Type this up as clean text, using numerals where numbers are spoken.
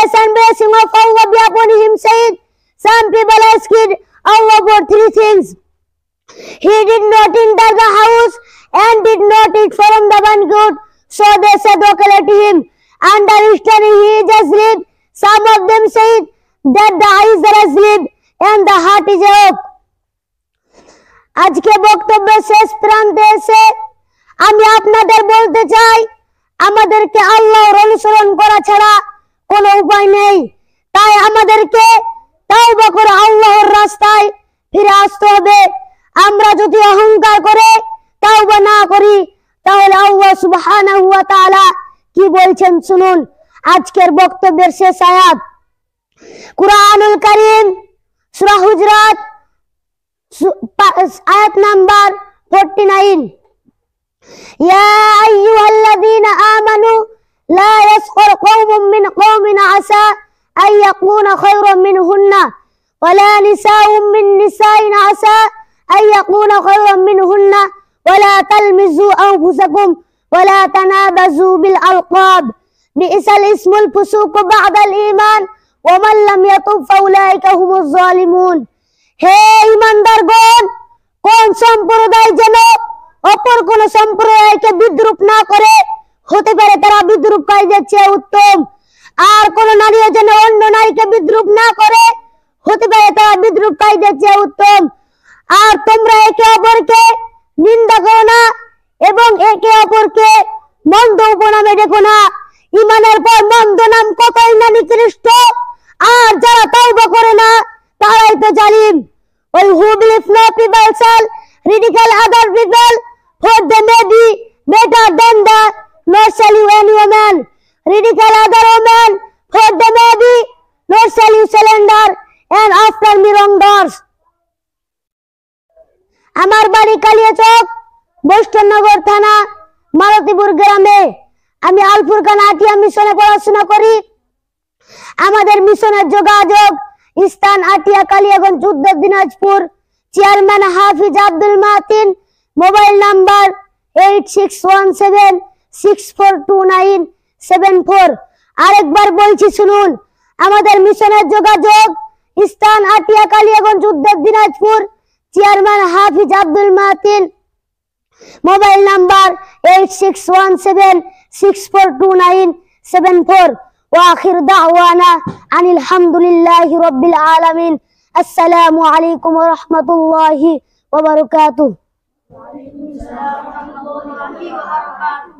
grace and blessing of Allah be upon him, said, some people asked Allah for three things. He did not enter the house and did not eat from the banquet. So they said, okay, let him. Understanding he is asleep. Some of them said that the eyes are asleep and the heart is awake. আজকে বক্তব্যের শেষ প্রান্তে এসে আমি আপনাদের বলতে চাই, আমাদেরকে আল্লাহর অনুসরণ করা ছাড়া কোনো উপায় নেই। তাই আমাদেরকে তাওবা করে আল্লাহর রাস্তায় ফিরে আসতে হবে। আমরা যদি অহংকার করে তাওবা না করি তাহলে আল্লাহ সুবহানাহু ওয়া তাআলা কি বলছেন শুনুন। আজকের বক্তব্যের শেষ আয়াত, কুরআনুল কারীম সূরা হুজরাত আয়াত নাম্বার 49, ইয়া আইয়ুহাল্লাযীনা আমানু লা ইয়াসখর কওমুম মিন কওমিন আসা আন ইয়াকুনা খায়রাম মিনহুন্না ওয়ালা নিসাউম মিন নিসাইন আসা আন ইয়াকুনা খায়রাম মিনহুন্না ওয়ালা তালমিজু আনফুসাকুম ওয়ালা তানাবাজু বিল আলকাব বিইসাল ইসমুল ফুসুক বা'দাল ঈমান ওয়া মান লাম ইয়াতুব ফাউলাইকা হুমুজ জালিমুন। হে ঈমানদারগণ, কোন সম্প্রদায় যেন অপর কোন সম্প্রদায়কে বিদ্রুপ না করে, হতে পারে তারা বিদ্রুপকারীদের চেয়ে উত্তম। আর কোন নারীও যেন অন্য নারীকে বিদ্রুপ না করে, হতে পারে তারা বিদ্রুপকারীদের চেয়ে উত্তম। আর তোমরা একে অপরকে নিন্দা করো না এবং একে অপরকে মন্দ উপনামে ডেকো না। ঈমানের পর মন্দ নাম কতই না নিকৃষ্ট। আর যারা তাওবা করে না তারাই তো জালিম। All who believe no people shall ridicule other people, for they may be better than the, nor shall you any woman ridicule other woman, for they may be, nor shall you slander and after me wrongdoers. আমার বাড়ি কালিয়াচক, বৈষ্ণবনগর থানা, মালতীপুর গ্রামে। আমি আল ফুরকান আটিয়া মিশনে পড়াশোনা করি। আমাদের মিশনের যোগাযোগ স্থান Atia, Kaliaganj, Uttar Dinajpur. Chairman Hafiz Abdul Matin. Mobile number 8617642974। আরেকবার বলছি শুনুন, আমাদের মিশনের যোগাযোগ স্থান Atia, Kaliaganj, Uttar Dinajpur. Chairman Hafiz Abdul Matin. Mobile number 8617642974। وآخر دعوانا أن الحمد لله رب العالمين. السلام عليكم ورحمة الله وبركاته. وعليكم السلام ورحمة الله وبركاته.